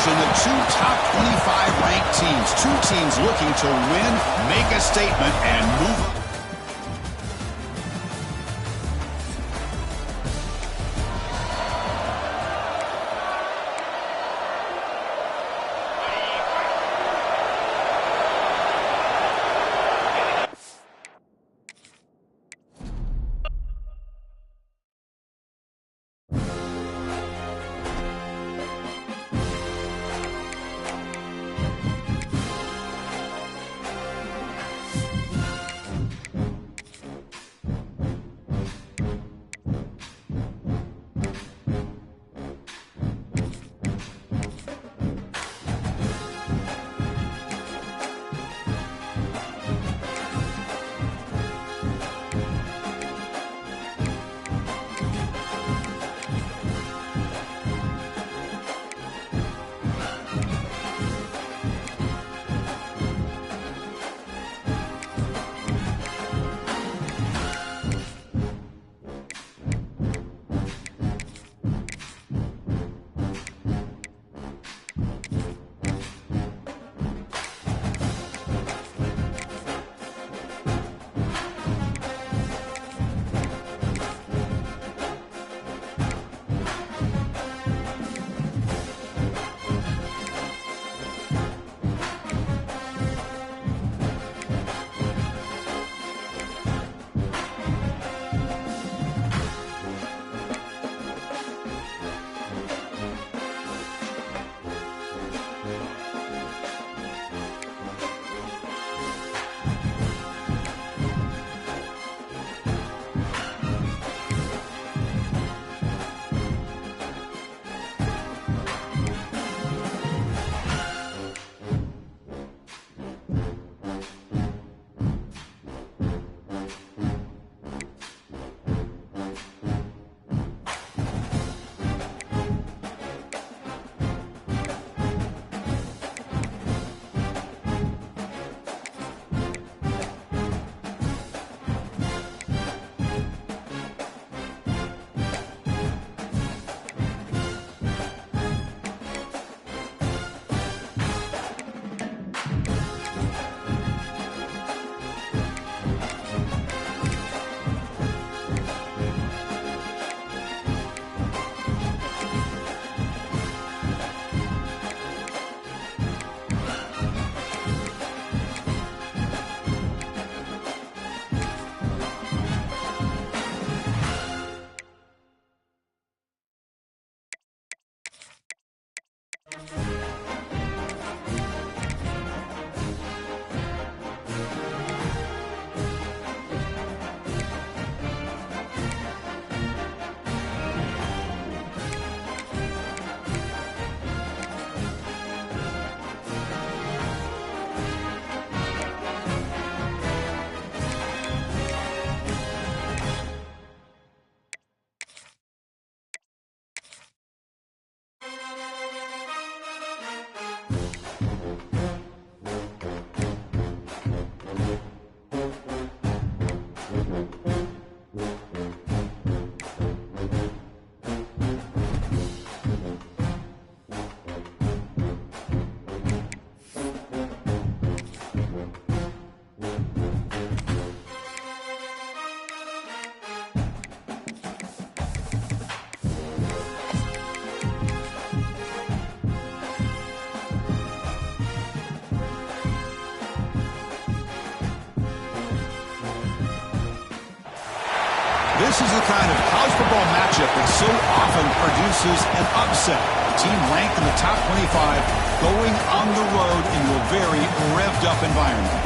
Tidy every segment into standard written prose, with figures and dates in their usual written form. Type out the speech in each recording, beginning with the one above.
action, the two top 25 ranked teams. Two teams looking to win, make a statement, and move on. This is the kind of college football matchup that so often produces an upset. A team ranked in the top 25 going on the road into a very revved-up environment.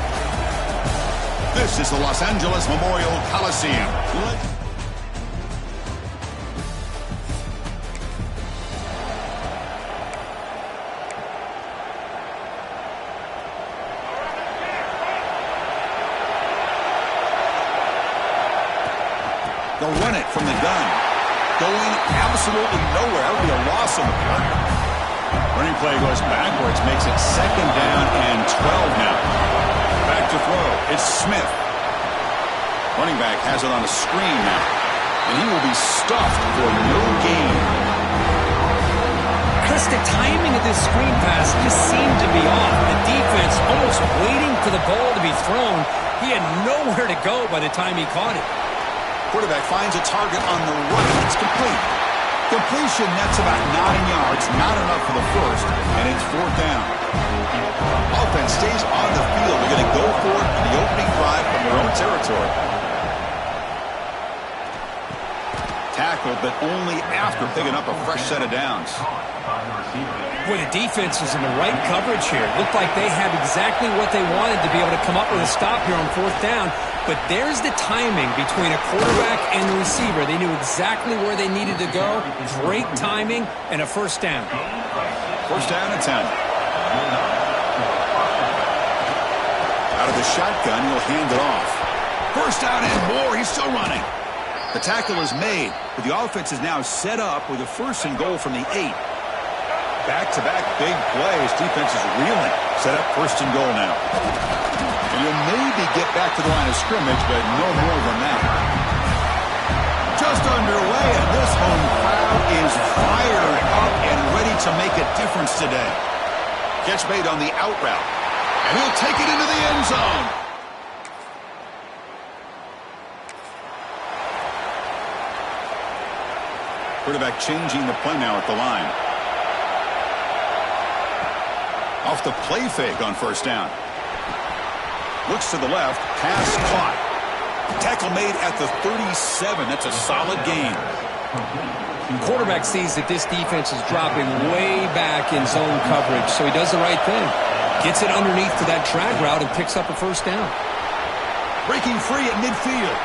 This is the Los Angeles Memorial Coliseum. They'll run it from the gun. Going absolutely nowhere. That would be a loss on the play. Running play goes backwards, makes it 2nd down and 12 now. Back to throw. It's Smith. Running back has it on a screen now. And he will be stuffed for no gain. Plus, the timing of this screen pass just seemed to be off. The defense almost waiting for the ball to be thrown. He had nowhere to go by the time he caught it. Quarterback finds a target on the right. It's complete. Completion, that's about 9 yards. Not enough for the first, and it's 4th down. Offense stays on the field. They're going to go for it on the opening drive from their own territory. Tackled, but only after picking up a fresh set of downs. Boy, the defense is in the right coverage here. Looked like they had exactly what they wanted to be able to come up with a stop here on 4th down. But there's the timing between a quarterback and the receiver. They knew exactly where they needed to go. Great timing and a 1st down. 1st down and 10. Out of the shotgun, he'll hand it off. 1st down and more. He's still running. The tackle is made, but the offense is now set up with a 1st and goal from the 8. Back-to-back big plays. Defense is reeling. Set up 1st and goal now. And you'll maybe get back to the line of scrimmage, but no more than that. Just underway, and this home crowd is fired up and ready to make a difference today. Catch made on the out route, and he'll take it into the end zone. Quarterback changing the play now at the line. Off the play fake on 1st down. Looks to the left. Pass caught. Tackle made at the 37. That's a solid gain. Quarterback sees that this defense is dropping way back in zone coverage, so he does the right thing. Gets it underneath to that drag route and picks up a 1st down. Breaking free at midfield.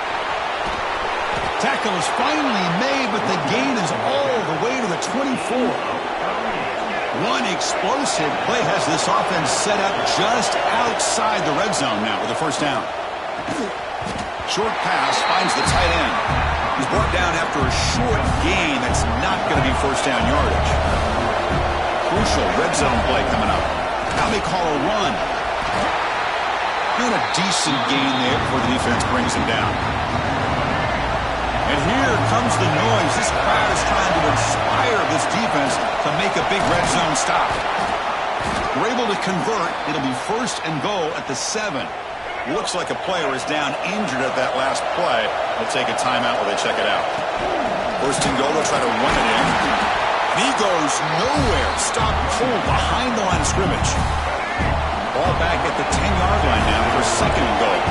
Tackle is finally made, but the gain is all the way to the 24. One explosive play has this offense set up just outside the red zone now with a 1st down. Short pass finds the tight end. He's brought down after a short gain that's not going to be 1st down yardage. Crucial red zone play coming up. Now they call a run. And a decent gain there before the defense brings him down. And here comes the noise. This crowd is trying to inspire this defense to make a big red zone stop. We're able to convert. It'll be 1st and goal at the 7. Looks like a player is down injured at that last play. They'll take a timeout while they check it out. 1st and goal. They'll try to run it in. And he goes nowhere. Stopped cold behind the line of scrimmage. Ball back at the 10-yard line now for 2nd and goal.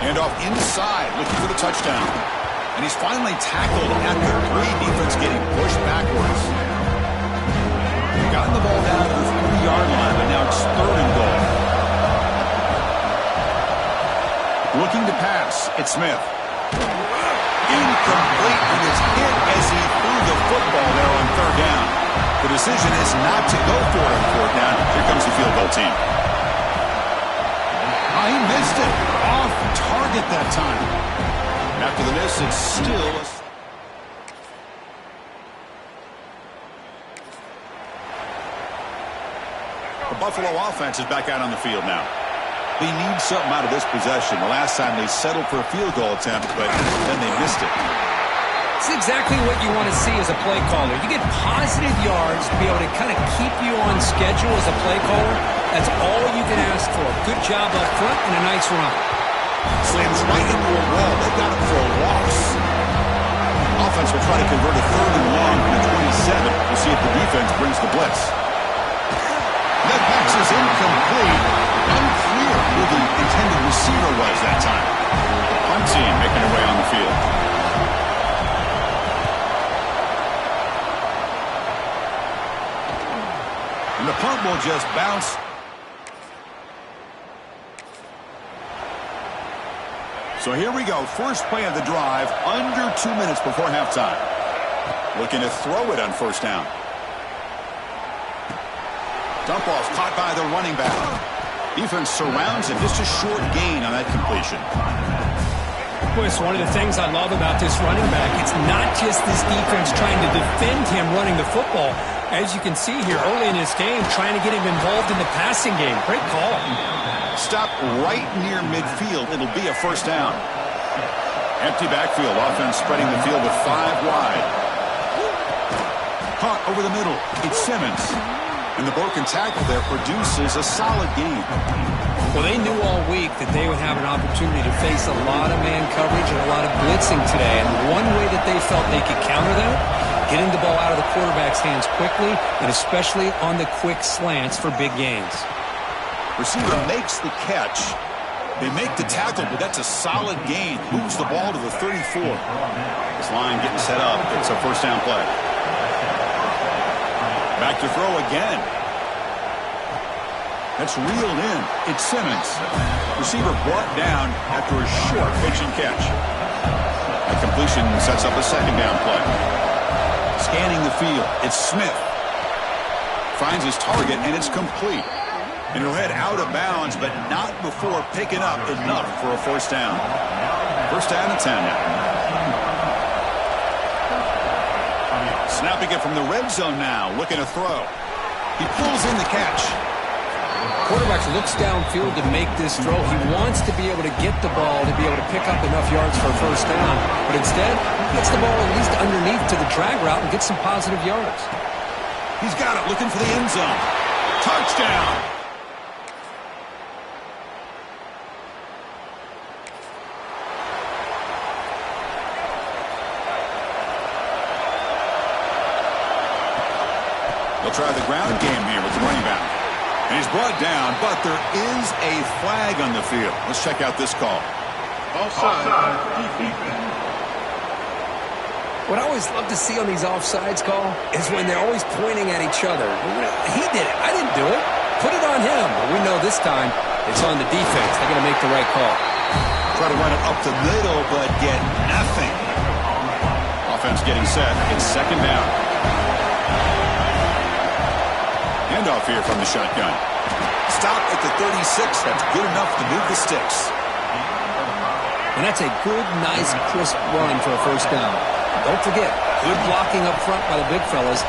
And off inside, looking for the touchdown. And he's finally tackled at the 3. Defense getting pushed backwards. Gotten the ball down to the 3-yard line, but now it's 3rd and goal. Looking to pass. It's Smith. Incomplete, and it's hit as he threw the football there on 3rd down. The decision is not to go for it on 4th down. Here comes the field goal team. He missed it. Off target that time. After the miss, it's still the Buffalo offense is back out on the field now. They need something out of this possession. The last time they settled for a field goal attempt, but then they missed it. It's exactly what you want to see as a play caller. You get positive yards to be able to kind of keep you on schedule as a play caller. That's all you can ask for. Good job up front and a nice run. Slams right into a wall. They got him for a loss. Offense will try to convert a 3rd and long from the 27. We'll see if the defense brings the blitz. That pass is incomplete. Unclear who the intended receiver was that time. The punt team making their way on the field. And the punt will just bounce. So here we go. First play of the drive, under 2 minutes before halftime. Looking to throw it on 1st down. Dump off caught by the running back. Defense surrounds him. Just a short gain on that completion. Boy, it's one of the things I love about this running back. It's not just this defense trying to defend him running the football. As you can see here early in this game, trying to get him involved in the passing game. Great call. Stop right near midfield. It'll be a 1st down. Empty backfield. Offense spreading the field with 5 wide. Caught over the middle. It's Simmons. And the broken tackle there produces a solid gain. Well, they knew all week that they would have an opportunity to face a lot of man coverage and a lot of blitzing today. And one way that they felt they could counter that, getting the ball out of the quarterback's hands quickly, and especially on the quick slants for big gains. Receiver makes the catch. They make the tackle, but that's a solid gain. Moves the ball to the 34. This line getting set up. It's a first down play. Back to throw again. That's reeled in. It's Simmons. Receiver brought down after a short pitch and catch. A completion sets up a second down play. Scanning the field. It's Smith. Finds his target, and it's complete. And he'll head out of bounds, but not before picking up enough for a first down. First down and 10 now. Snapping it from the red zone now, looking to throw. He pulls in the catch. Quarterback looks downfield to make this throw. He wants to be able to get the ball to be able to pick up enough yards for a first down. But instead, he gets the ball at least underneath to the drag route and gets some positive yards. He's got it, looking for the end zone. Touchdown! They'll try the ground game here with the running back. And he's brought down, but there is a flag on the field. Let's check out this call. Offside. What I always love to see on these offsides call is when they're always pointing at each other. He did it. I didn't do it. Put it on him. But we know this time it's on the defense. They're going to make the right call. Try to run it up the middle, but get nothing. Offense getting set. It's second down. Handoff here from the shotgun. Stop at the 36. That's good enough to move the sticks. And that's a good, nice, crisp run for a first down. Don't forget, good blocking up front by the big fellas.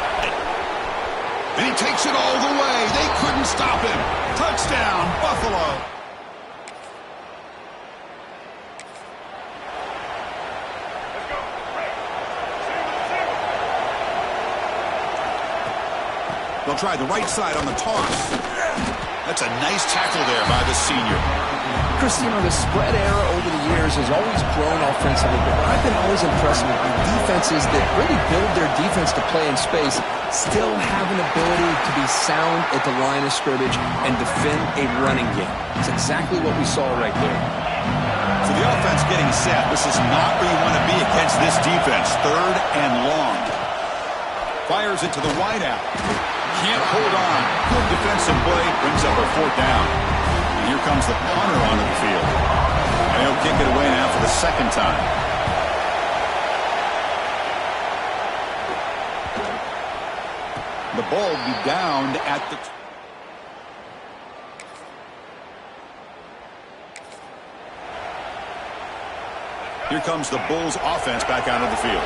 And he takes it all the way. They couldn't stop him. Touchdown, Buffalo. They'll try the right side on the toss. That's a nice tackle there by the senior. Chris, the spread era over the years has always grown offensively, but I've been always impressed with the defenses that really build their defense to play in space, still have an ability to be sound at the line of scrimmage and defend a running game. It's exactly what we saw right there. So the offense getting set. This is not where you want to be against this defense. Third and long. Fires it to the wideout. Can't hold on. Good defensive play. Brings up a fourth down. And here comes the punter onto the field. And he'll kick it away now for the second time. The ball will be downed at the... Here comes the Bulls offense back out of the field.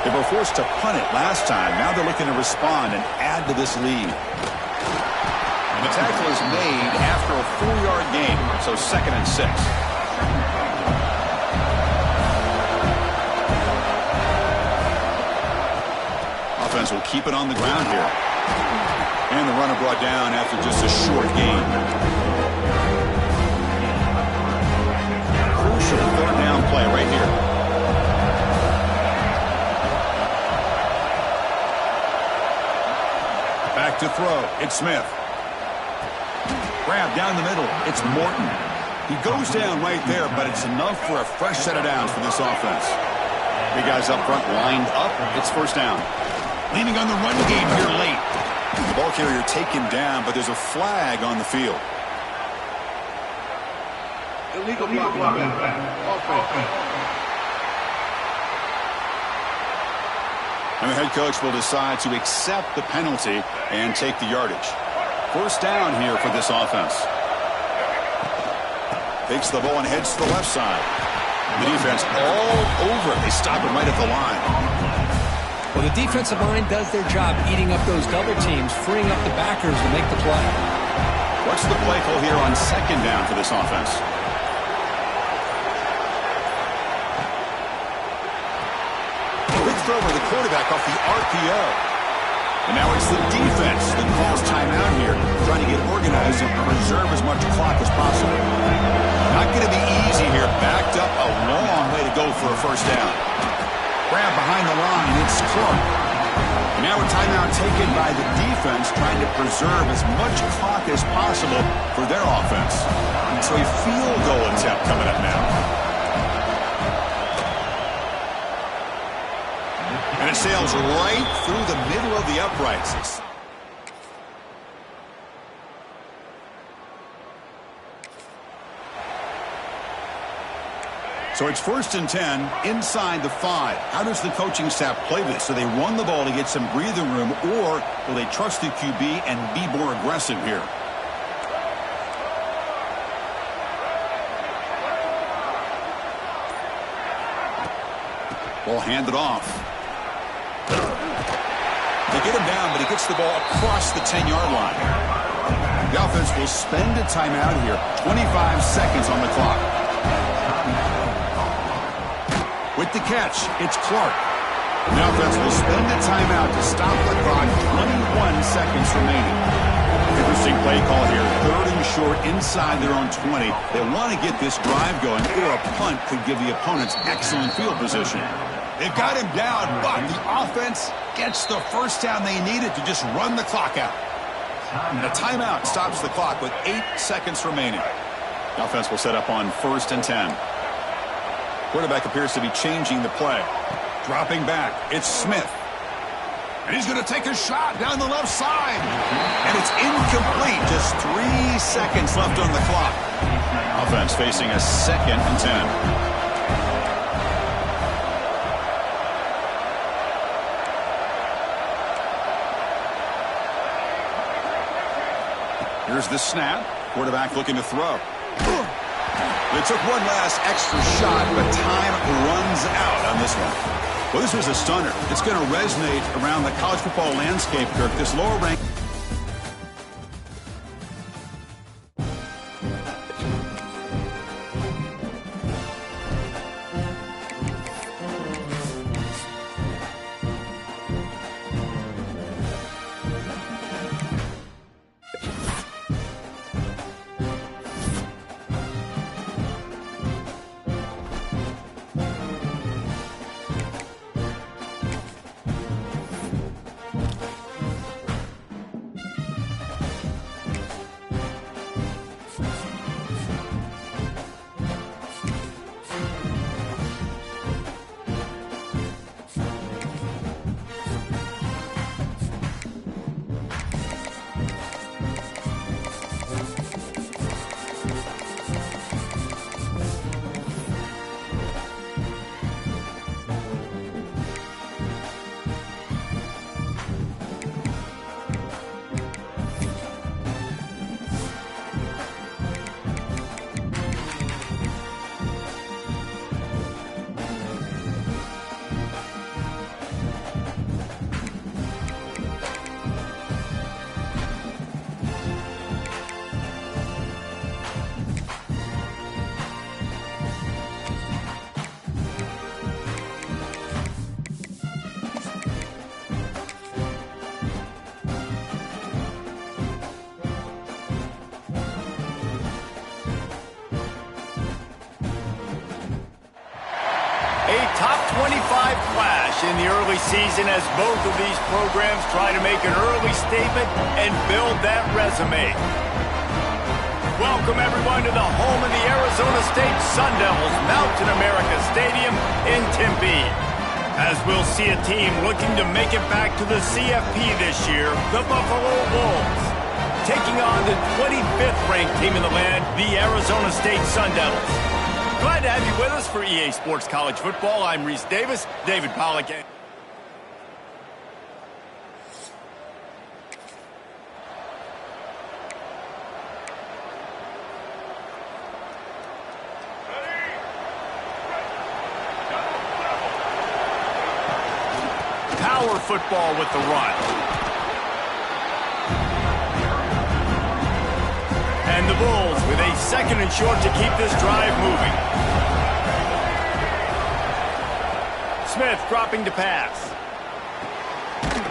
They were forced to punt it last time. Now they're looking to respond and add to this lead. And the tackle is made after a 4-yard gain, so second and 6. Offense will keep it on the ground here. And the runner brought down after just a short gain. Crucial third down play right here. Back to throw. It's Smith. Grab down the middle. It's Morton. He goes down right there, but it's enough for a fresh set of downs for this offense. Big guys up front lined up. It's first down. Leaning on the run game here late. The ball carrier taken down, but there's a flag on the field. Illegal blocking. Offense. And the head coach will decide to accept the penalty and take the yardage. First down here for this offense. Takes the ball and heads to the left side. The defense all over. They stop him right at the line. Well, the defensive line does their job eating up those double teams, freeing up the backers to make the play. What's the play call here on second down for this offense? throw by the quarterback off the RPO. And now it's the defense that calls timeout here, trying to get organized and preserve as much clock as possible. Not going to be easy here. Backed up a long way to go for a first down. Grab behind the line. It's Clark. And now a timeout taken by the defense, trying to preserve as much clock as possible for their offense. So a field goal attempt coming up now. And it sails right through the middle of the uprights. So it's 1st and 10 inside the 5. How does the coaching staff play this? So they run the ball to get some breathing room, or will they trust the QB and be more aggressive here? Ball handed off. They get him down, but he gets the ball across the 10-yard line. The offense will spend a timeout here. 25 seconds on the clock. With the catch, it's Clark. The offense will spend a timeout to stop the clock. 21 seconds remaining. Interesting play call here. 3rd and short inside their own 20. They want to get this drive going, or a punt could give the opponents excellent field position. They've got him down, but the offense gets the first down they needed to just run the clock out. And a timeout stops the clock with 8 seconds remaining. The offense will set up on 1st and 10. Quarterback appears to be changing the play. Dropping back, it's Smith. And he's going to take a shot down the left side. And it's incomplete. Just 3 seconds left on the clock. Offense facing a 2nd and 10. Here's the snap. Quarterback looking to throw. They took one last extra shot, but time runs out on this one. Well, this was a stunner. It's going to resonate around the college football landscape, Kirk. This lower rank. Top 25 clash in the early season as both of these programs try to make an early statement and build that resume. Welcome, everyone, to the home of the Arizona State Sun Devils, Mountain America Stadium in Tempe. As we'll see a team looking to make it back to the CFP this year, the Buffalo Wolves, taking on the 25th ranked team in the land, the Arizona State Sun Devils. Glad to have you with us for EA Sports College Football. I'm Reese Davis, David Pollack. Power football with the run. And the Bulls with a 2nd and short to keep this drive moving. Smith dropping to pass.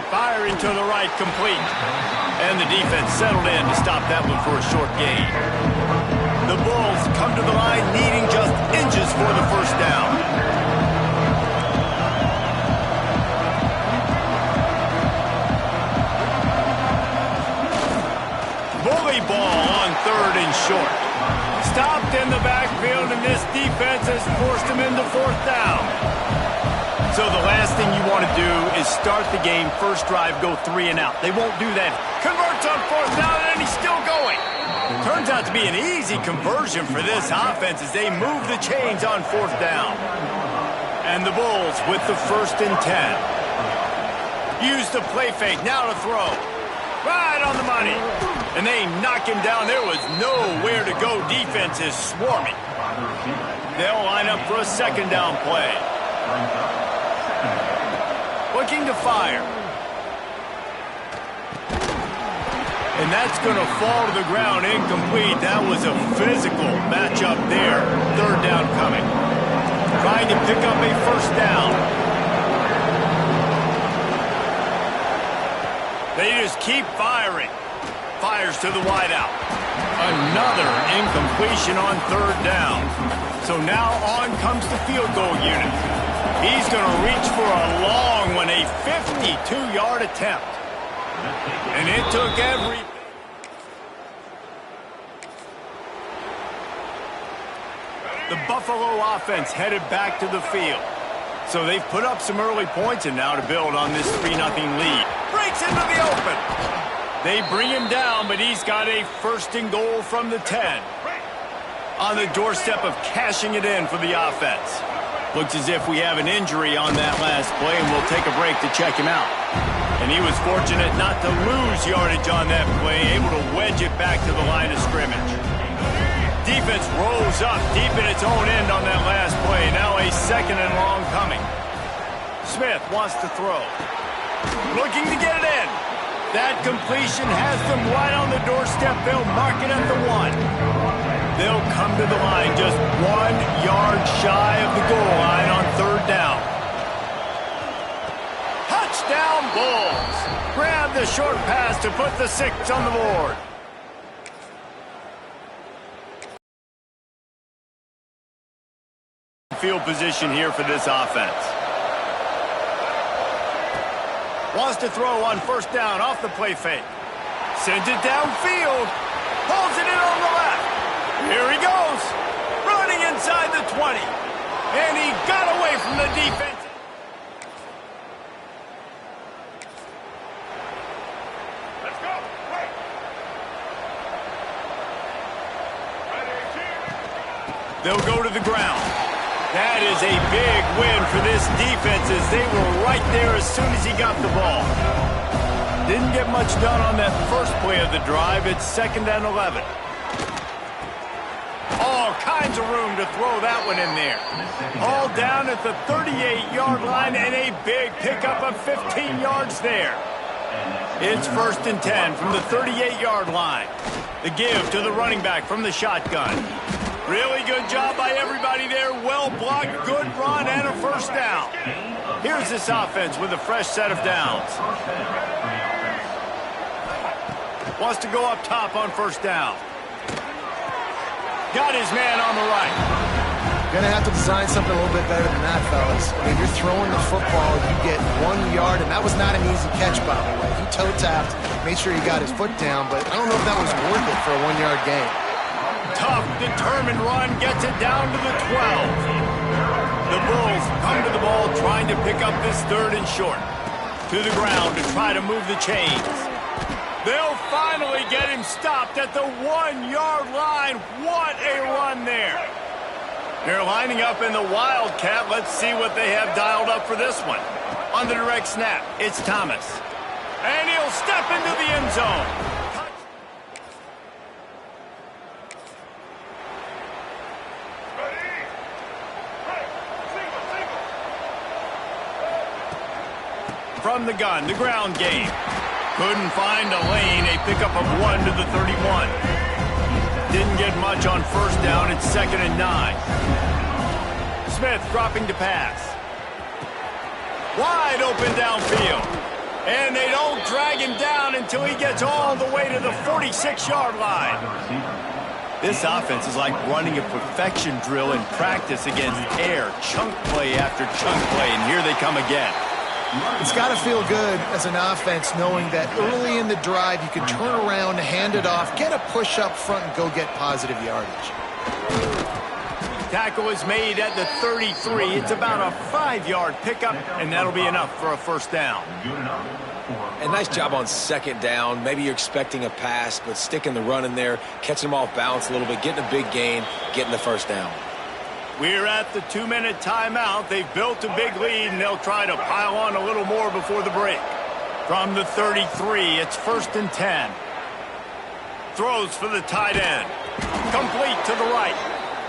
Firing to the right, complete. And the defense settled in to stop that one for a short gain. The Bulls come to the line needing just inches for the first down. Bully ball on 3rd and short. Stopped in the backfield, and this defense has forced him into 4th down. So the last thing you want to do is start the game, first drive, go 3 and out. They won't do that. Converts on 4th down, and he's still going. Turns out to be an easy conversion for this offense as they move the chains on 4th down. And the Bulls with the 1st and 10. Use the play fake, now to throw. Right on the money. And they knock him down. There was nowhere to go. Defense is swarming. They'll line up for a 2nd down play. Looking to fire. And that's going to fall to the ground, incomplete. That was a physical matchup there. 3rd down coming. Trying to pick up a 1st down. They just keep firing. Fires to the wideout. Another incompletion on 3rd down. So now on comes the field goal unit. He's going to reach for a long one, a 52-yard attempt. And it took every... The Buffalo offense headed back to the field. So they've put up some early points and now to build on this 3-0 lead. Breaks into the open. They bring him down, but he's got a 1st and goal from the 10. On the doorstep of cashing it in for the offense. Looks as if we have an injury on that last play, and we'll take a break to check him out. And he was fortunate not to lose yardage on that play, able to wedge it back to the line of scrimmage. Defense rolls up deep in its own end on that last play. Now a 2nd and long coming. Smith wants to throw. Looking to get it in. That completion has them right on the doorstep. They'll mark it at the 1. They'll come to the line just 1 yard shy of the goal line on 3rd down. Touchdown Bulls. Grab the short pass to put the 6 on the board. Field position here for this offense. Wants to throw on 1st down off the play fake. Sends it downfield. Pulls it in on the left. Here he goes. Running inside the 20. And he got away from the defense. Let's go. They'll go to the ground. That is a big win for this defense as they were right there as soon as he got the ball. Didn't get much done on that first play of the drive. It's 2nd and 11. All kinds of room to throw that one in there. All down at the 38-yard line and a big pickup of 15 yards there. It's 1st and 10 from the 38-yard line. The give to the running back from the shotgun. Really good job by everybody there. Well blocked, good run, and a 1st down. Here's this offense with a fresh set of downs. Wants to go up top on 1st down. Got his man on the right. Gonna have to design something a little bit better than that, fellas. I mean, you're throwing the football, you get 1 yard, and that was not an easy catch, by the way. He toe-tapped, made sure he got his foot down, but I don't know if that was worth it for a 1-yard gain. Tough, determined run, gets it down to the 12. The Bulls come to the ball trying to pick up this 3rd and short. To the ground to try to move the chains. They'll finally get him stopped at the 1-yard line. What a run there. They're lining up in the Wildcat. Let's see what they have dialed up for this one. On the direct snap, it's Thomas. And he'll step into the end zone. From the gun, the ground game. Couldn't find a lane, a pickup of 1 to the 31. Didn't get much on 1st down, it's 2nd and 9. Smith dropping to pass. Wide open downfield. And they don't drag him down until he gets all the way to the 46-yard line. This offense is like running a perfection drill in practice against air. Chunk play after chunk play, and here they come again. It's got to feel good as an offense knowing that early in the drive you can turn around, hand it off, get a push up front, and go get positive yardage. Tackle is made at the 33. It's about a 5-yard pickup, and that'll be enough for a first down. And nice job on second down. Maybe you're expecting a pass, but sticking the run in there, catching them off balance a little bit, getting a big gain, getting the first down. We're at the 2-minute timeout. They've built a big lead, and they'll try to pile on a little more before the break. From the 33, it's 1st and 10. Throws for the tight end. Complete to the right.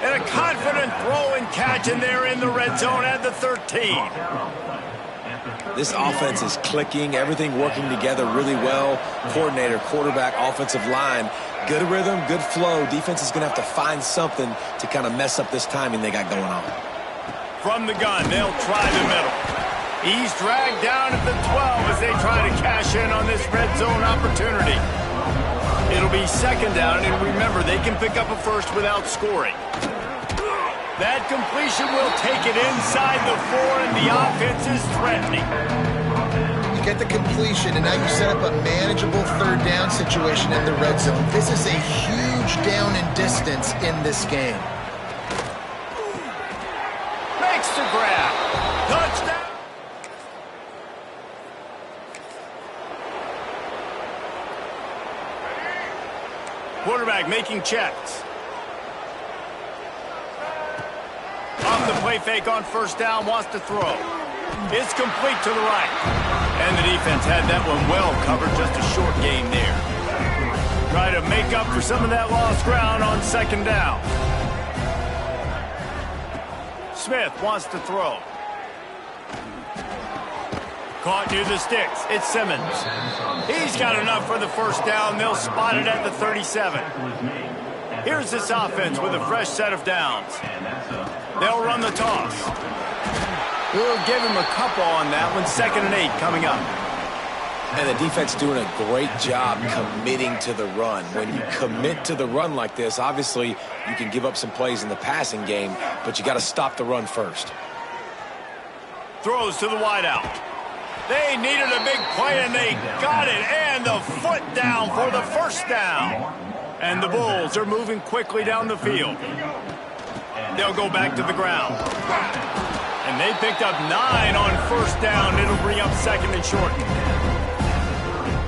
And a confident throw and catch, and they're in the red zone at the 13. This offense is clicking, everything working together really well. Coordinator, quarterback, offensive line, good rhythm, good flow. Defense is going to have to find something to kind of mess up this timing they got going on. From the gun, they'll try the middle. He's dragged down at the 12 as they try to cash in on this red zone opportunity. It'll be second down, and remember, they can pick up a first without scoring. That completion will take it inside the 4, and the offense is threatening. You get the completion, and now you set up a manageable third down situation in the red zone. This is a huge down in distance in this game. Makes the grab. Touchdown. Quarterback making checks. Off the play fake on first down, wants to throw. It's complete to the right. And the defense had that one well covered, just a short gain there. Try to make up for some of that lost ground on second down. Smith wants to throw. Caught near the sticks. It's Simmons. He's got enough for the first down. They'll spot it at the 37. Here's this offense with a fresh set of downs. They'll run the toss. We'll give him a couple on that one. 2nd and 8 coming up. And the defense doing a great job committing to the run. When you commit to the run like this, obviously you can give up some plays in the passing game, but you got to stop the run first. Throws to the wideout. They needed a big play, and they got it. And the foot down for the first down. And the Bulls are moving quickly down the field. They'll go back to the ground. And they picked up 9 on first down. It'll bring up 2nd and short.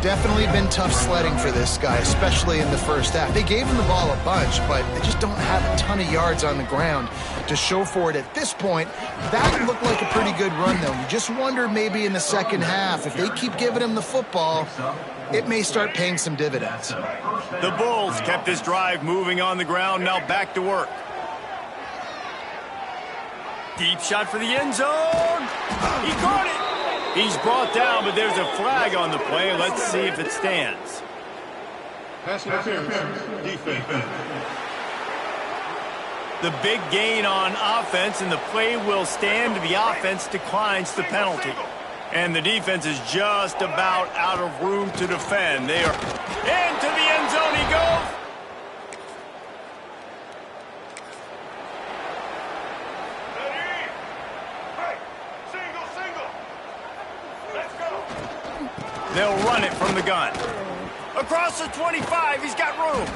Definitely been tough sledding for this guy, especially in the first half. They gave him the ball a bunch, but they just don't have a ton of yards on the ground to show for it at this point. That looked like a pretty good run, though. You just wonder maybe in the second half, if they keep giving him the football, it may start paying some dividends. The Bulls kept this drive moving on the ground. Now back to work. Deep shot for the end zone. He caught it. He's brought down, but there's a flag on the play. Let's see if it stands. Pass interference. Defense. The big gain on offense, and the play will stand. The offense declines the penalty. And the defense is just about out of room to defend. They are into the end zone. He goes. They'll run it from the gun. Across the 25, he's got room.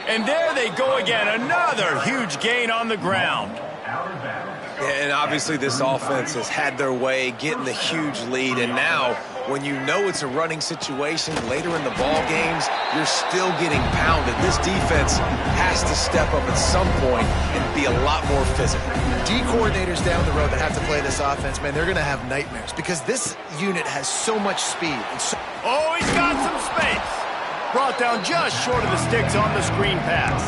And there they go again. Another huge gain on the ground. And obviously this offense has had their way, getting the huge lead. And now, when you know it's a running situation later in the ball games, you're still getting pounded. This defense has to step up at some point and be a lot more physical. D coordinators down the road that have to play this offense, man, they're going to have nightmares because this unit has so much speed. Oh, he's got some space. Brought down just short of the sticks on the screen pass.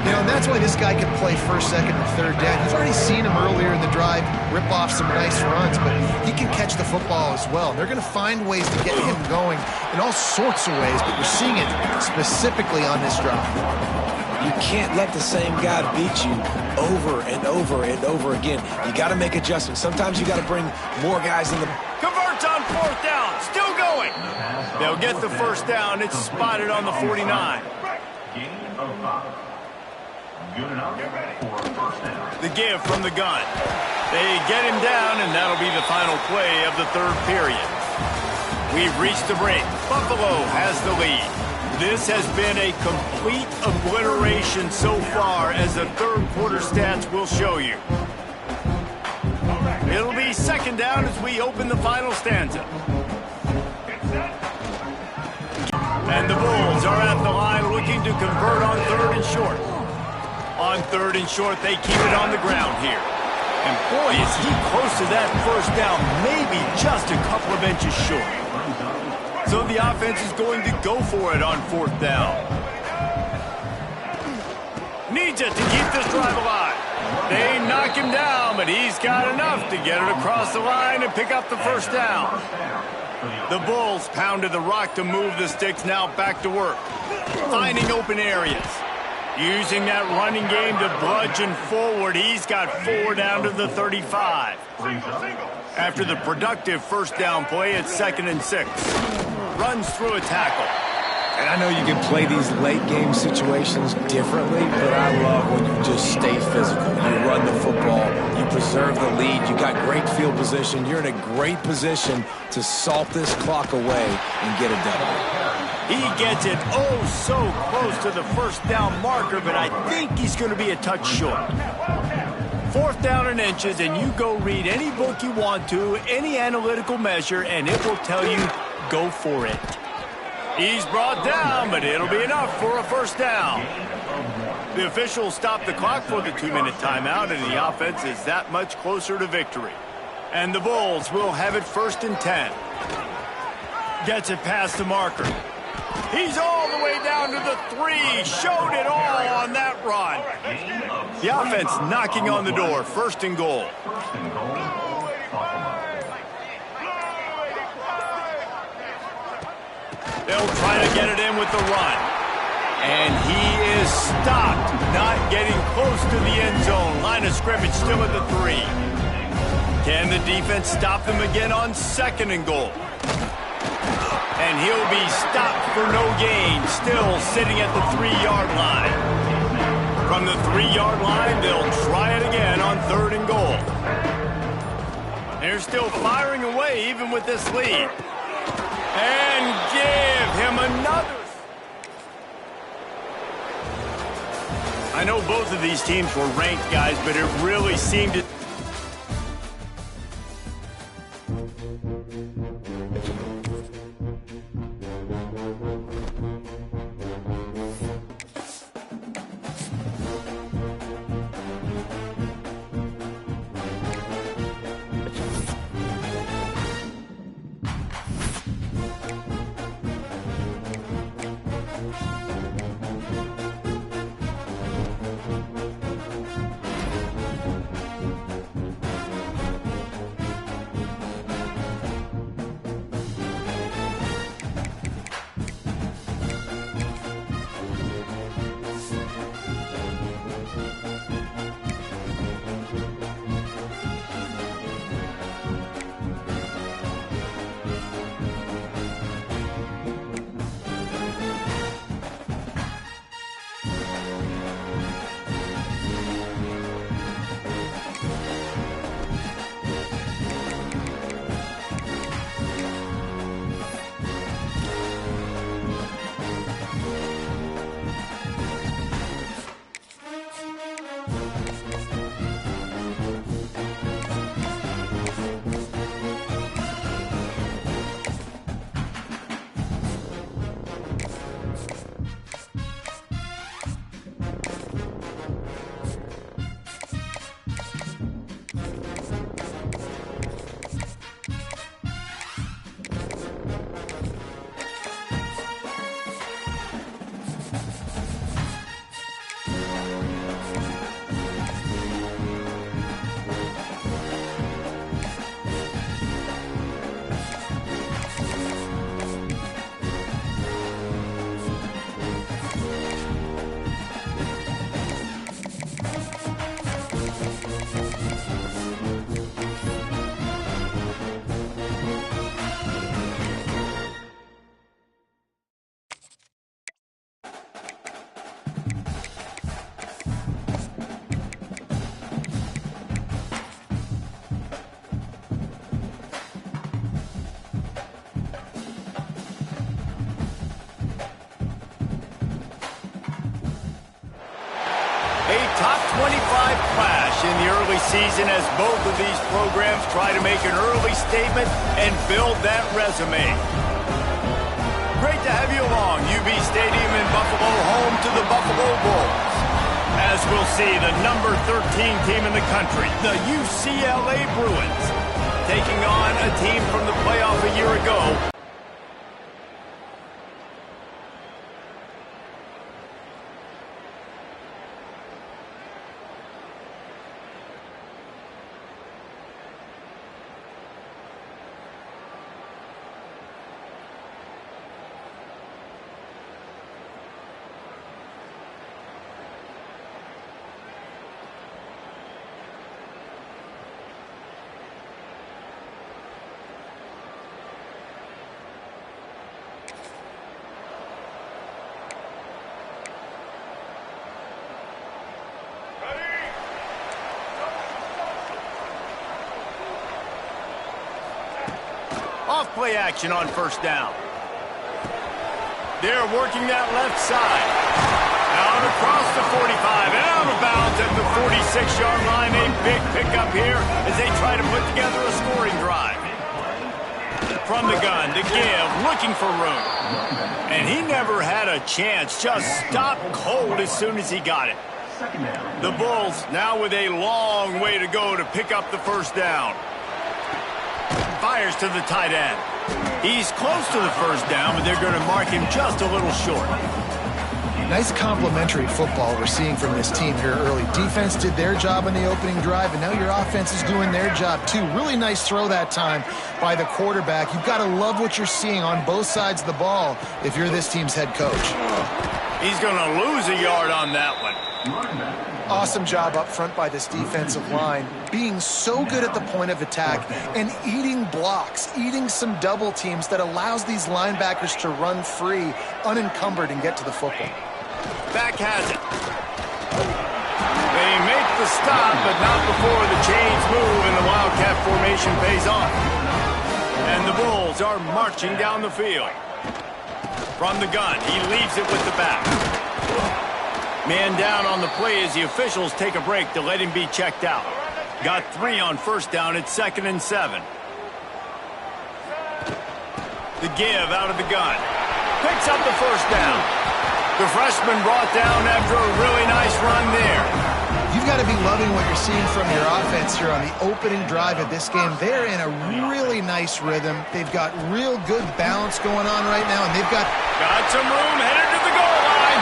You know, and that's why this guy can play first, second, and third down. You've already seen him earlier in the drive rip off some nice runs, but he can catch the football as well. They're going to find ways to get him going in all sorts of ways, but we're seeing it specifically on this drive. You can't let the same guy beat you over and over and over again. You got to make adjustments. Sometimes you got to bring more guys in the... Converts on 4th down. Still going. They'll get the 1st down. It's spotted on the 49. The give from the gun. They get him down, and that'll be the final play of the 3rd period. We've reached the break. Buffalo has the lead. This has been a complete obliteration so far, as the 3rd quarter stats will show you. It'll be 2nd down as we open the final stanza. And the Bulls are at the line looking to convert on 3rd and short. On 3rd and short, they keep it on the ground here. And boy, is he close to that 1st down, maybe just a couple of inches short. So the offense is going to go for it on 4th down. Needs it to keep this drive alive. They knock him down, but he's got enough to get it across the line and pick up the 1st down. The Bulls pounded the rock to move the sticks, now back to work. Finding open areas. Using that running game to bludgeon forward, he's got 4 down to the 35. After the productive 1st down play, it's 2nd and 6. Runs through a tackle. And I know you can play these late game situations differently, but I love when you just stay physical. You run the football, you preserve the lead, you got great field position, you're in a great position to salt this clock away and get it done. He gets it so close to the 1st down marker, but I think he's going to be a touch short. 4th down in inches, and you go read any book you want to, any analytical measure, and it will tell you, go for it. He's brought down, but it'll be enough for a 1st down. The officials stop the clock for the 2-minute timeout, and the offense is that much closer to victory. And the Bulls will have it 1st and 10. Gets it past the marker. He's all the way down to the 3. Showed it all on that run. The offense knocking on the door. 1st and goal. They'll try to get it in with the run. And he is stopped, not getting close to the end zone. Line of scrimmage still at the 3. Can the defense stop them again on 2nd and goal? And he'll be stopped for no gain, still sitting at the 3-yard line. From the 3-yard line, they'll try it again on 3rd and goal. They're still firing away even with this lead. And give him another. I know both of these teams were ranked, guys, but it really seemed to... the early season as both of these programs try to make an early statement and build that resume. Great to have you along. UB Stadium in Buffalo, home to the Buffalo Bulls. As we'll see, the number 13 team in the country, the UCLA Bruins, taking on a team from the playoff a year ago. Off-play action on first down. They're working that left side. Out across the 45 and out of bounds at the 46-yard line. A big pickup here as they try to put together a scoring drive. From the gun, the give, looking for room. And he never had a chance, just stopped cold as soon as he got it. The Bulls now with a long way to go to pick up the first down. Fires to the tight end. He's close to the first down, but they're going to mark him just a little short. Nice complementary football we're seeing from this team here early. Defense did their job on the opening drive, and now your offense is doing their job too. Really nice throw that time by the quarterback. You've got to love what you're seeing on both sides of the ball if you're this team's head coach. He's going to lose a yard on that one. Awesome job up front by this defensive line, being so good at the point of attack and eating blocks, eating some double teams that allows these linebackers to run free, unencumbered, and get to the football. Back has it. They make the stop, but not before the chains move and the Wildcat formation pays off. And the Bulls are marching down the field. From the gun, he leaves it with the back. Man down on the play as the officials take a break to let him be checked out. Got 3 on first down. It's 2nd and 7. The give out of the gun. Picks up the first down. The freshman brought down after a really nice run there. You've got to be loving what you're seeing from your offense here on the opening drive of this game. They're in a really nice rhythm. They've got real good balance going on right now, and they've got some room headed to the goal line.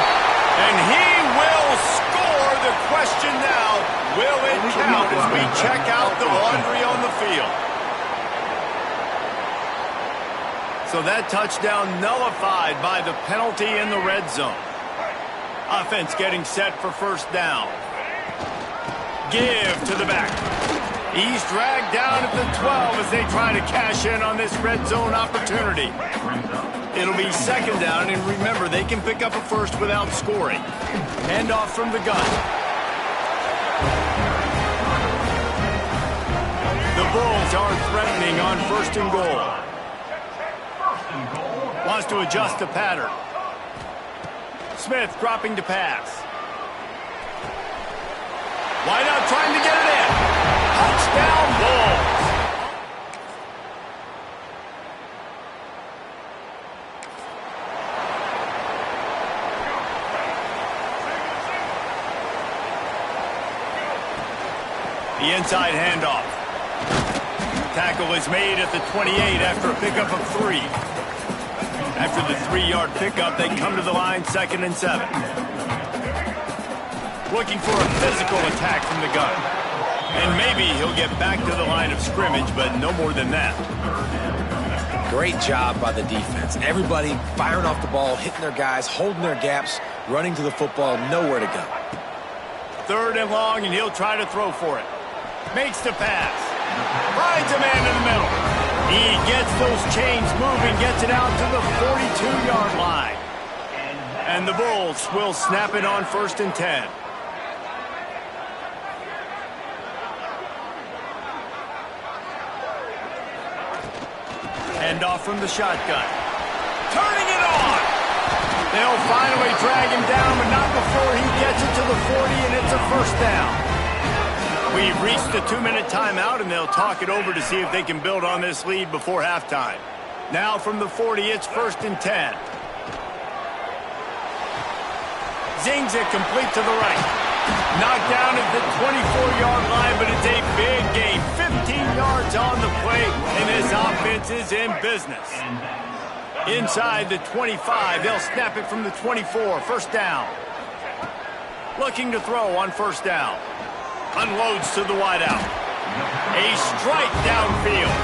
And he will score. The question now, will it count as we check out the laundry on the field? So that touchdown nullified by the penalty in the red zone. Offense getting set for first down. Give to the back. He's dragged down at the 12 as they try to cash in on this red zone opportunity. It'll be 2nd down, and remember, they can pick up a first without scoring. Hand off from the gun. The Bulls aren't threatening on 1st and goal. Wants to adjust the pattern. Smith dropping to pass. Wide out trying to get it in. Touchdown Bulls. The inside handoff. Tackle is made at the 28 after a pickup of 3. After the 3-yard pickup, they come to the line 2nd and 7. Looking for a physical attack from the gun. And maybe he'll get back to the line of scrimmage, but no more than that. Great job by the defense. Everybody firing off the ball, hitting their guys, holding their gaps, running to the football, nowhere to go. 3rd and long, and he'll try to throw for it. Makes the pass. Finds a man in the middle. He gets those chains moving, gets it out to the 42-yard line. And the Bulls will snap it on 1st and 10. Hand off from the shotgun. Turning it on. They'll finally drag him down, but not before he gets it to the 40, and it's a 1st down. We've reached the 2-minute timeout, and they'll talk it over to see if they can build on this lead before halftime. Now from the 40, it's 1st and 10. Zings it complete to the right. Knocked down at the 24-yard line, but it's a big gain. 15 yards on the play, and this offense is in business. Inside the 25, they'll snap it from the 24. 1st down. Looking to throw on 1st down. Unloads to the wideout. A strike downfield.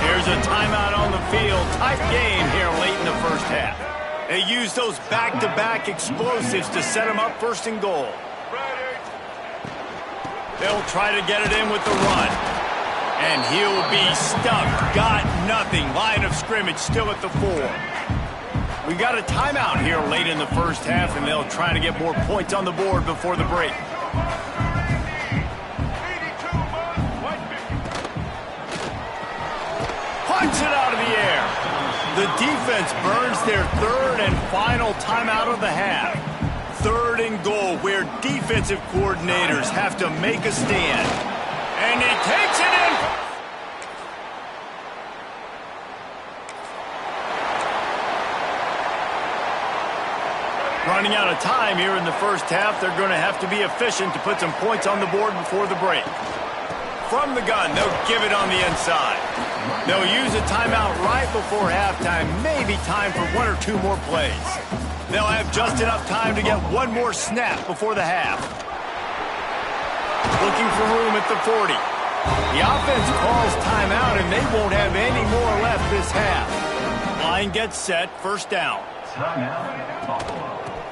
Here's a timeout on the field. Tight game here late in the first half. They use those back-to-back explosives to set them up 1st and goal. They'll try to get it in with the run. And he'll be stuffed. Got nothing. Line of scrimmage still at the 4. We got a timeout here late in the first half, and they'll try to get more points on the board before the break. Punch it out of the air. The defense burns their 3rd and final timeout of the half. 3rd and goal, where defensive coordinators have to make a stand. And he takes it in. Running out of time here in the first half, they're going to have to be efficient to put some points on the board before the break. From the gun, they'll give it on the inside. They'll use a timeout right before halftime, maybe time for 1 or 2 more plays. They'll have just enough time to get 1 more snap before the half. Looking for room at the 40. The offense calls timeout, and they won't have any more left this half. Line gets set, 1st down.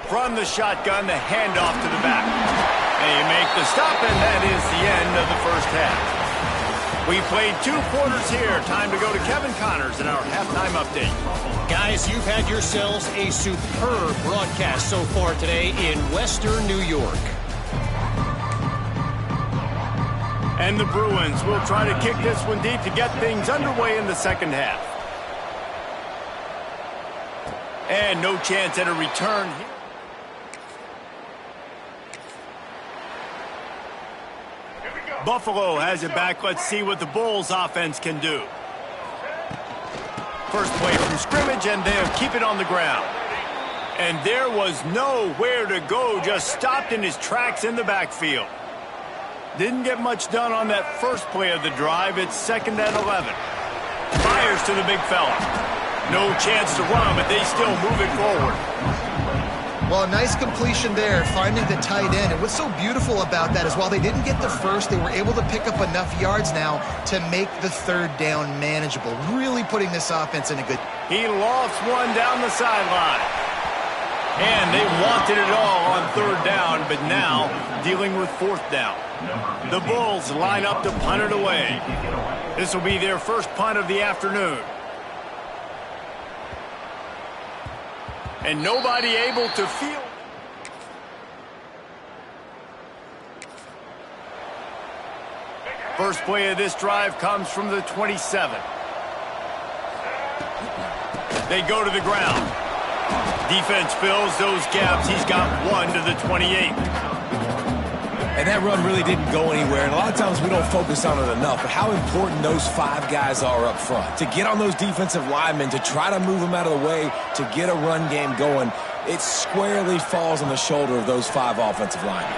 From the shotgun, the handoff to the back. They make the stop, and that is the end of the first half. We played 2 quarters here. Time to go to Kevin Connors in our halftime update. Guys, you've had yourselves a superb broadcast so far today in Western New York. And the Bruins will try to kick this one deep to get things underway in the second half. And no chance at a return here. Buffalo has it back. Let's see what the Bulls offense can do. First play from scrimmage, and they'll keep it on the ground. And there was nowhere to go, just stopped in his tracks in the backfield. Didn't get much done on that first play of the drive. It's 2nd and 11. Fires to the big fella. No chance to run, but they still move it forward. Well, a nice completion there, finding the tight end. And what's so beautiful about that is while they didn't get the first, they were able to pick up enough yards now to make the 3rd down manageable. Really putting this offense in a good... He lofts one down the sideline. And they wanted it all on 3rd down, but now dealing with 4th down. The Bulls line up to punt it away. This will be their first punt of the afternoon. And nobody able to field. First play of this drive comes from the 27. They go to the ground. Defense fills those gaps. He's got 1 to the 28. And that run really didn't go anywhere. And a lot of times we don't focus on it enough, but how important those 5 guys are up front. To get on those defensive linemen, to try to move them out of the way, to get a run game going, it squarely falls on the shoulder of those 5 offensive linemen.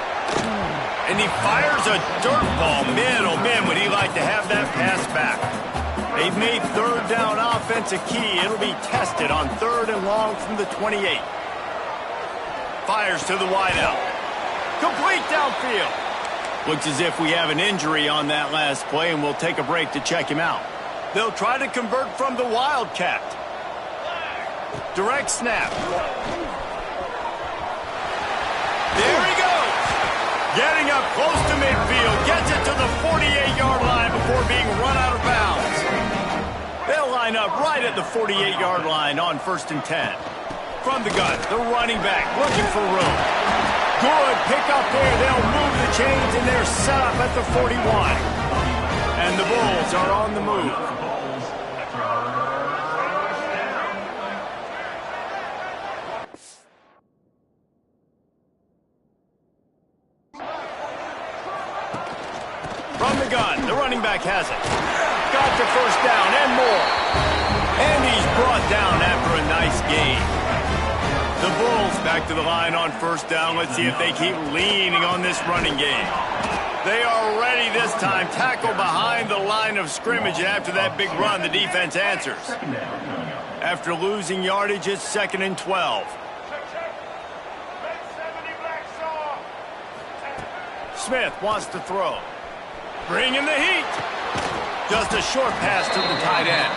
And he fires a dirt ball. Man, oh man, would he like to have that pass back. They've made 3rd down offense a key. It'll be tested on 3rd and long from the 28. Fires to the wideout. Complete downfield. Looks as if we have an injury on that last play, and we'll take a break to check him out. They'll try to convert from the Wildcat. Direct snap. There he goes. Getting up close to midfield. Gets it to the 48-yard line before being run out of bounds. They'll line up right at the 48-yard line on 1st and 10. From the gun, the running back looking for room. Good pick up there. They'll move the chains, and they're set up at the 41. And the Bulls are on the move. running back has it. Got the first down and more. And he's brought down after a nice gain. The Bulls back to the line on first down. Let's see if they keep leaning on this running game. They are ready this time. Tackle behind the line of scrimmage. And after that big run, the defense answers. After losing yardage, it's 2nd and 12. Smith wants to throw. Bringing the heat. Just a short pass to the tight end.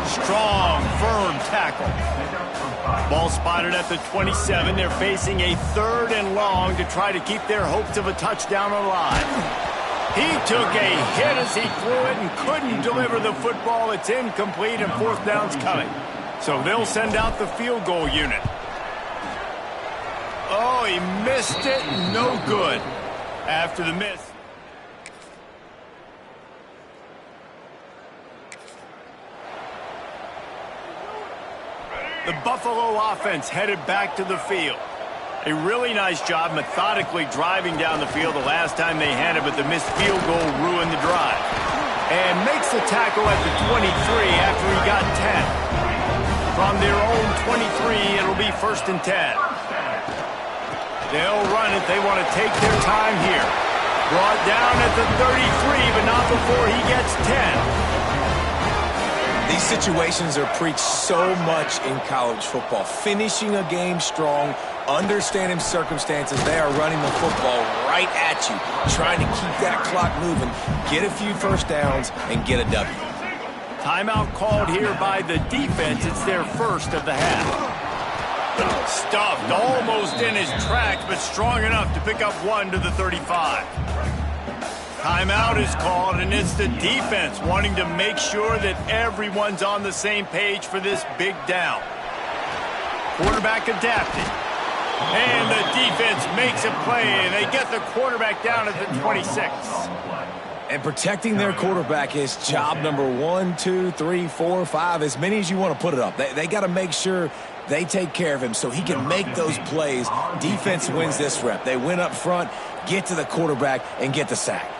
Strong, firm tackle. Ball spotted at the 27. They're facing a 3rd and long to try to keep their hopes of a touchdown alive. He took a hit as he threw it and couldn't deliver the football. It's incomplete and 4th down's coming. So they'll send out the field goal unit. Oh, he missed it. No good. After the miss. The Buffalo offense headed back to the field. A really nice job methodically driving down the field the last time they had it, but the missed field goal ruined the drive. And makes the tackle at the 23 after he got 10. From their own 23, it'll be 1st and 10. They'll run it. They want to take their time here. Brought down at the 33, but not before he gets 10. These situations are preached so much in college football. Finishing a game strong, understanding circumstances. They are running the football right at you, trying to keep that clock moving, get a few first downs, and get a W. Timeout called here by the defense. It's their first of the half. Stuffed almost in his tracks, but strong enough to pick up 1 to the 35. Timeout is called, and it's the defense wanting to make sure that everyone's on the same page for this big down. Quarterback adapting. And the defense makes a play, and they get the quarterback down at the 26. And protecting their quarterback is job number 1, 2, 3, 4, 5, as many as you want to put it up. They got to make sure they take care of him so he can make those plays. Defense wins this rep. They win up front, get to the quarterback, and get the sack.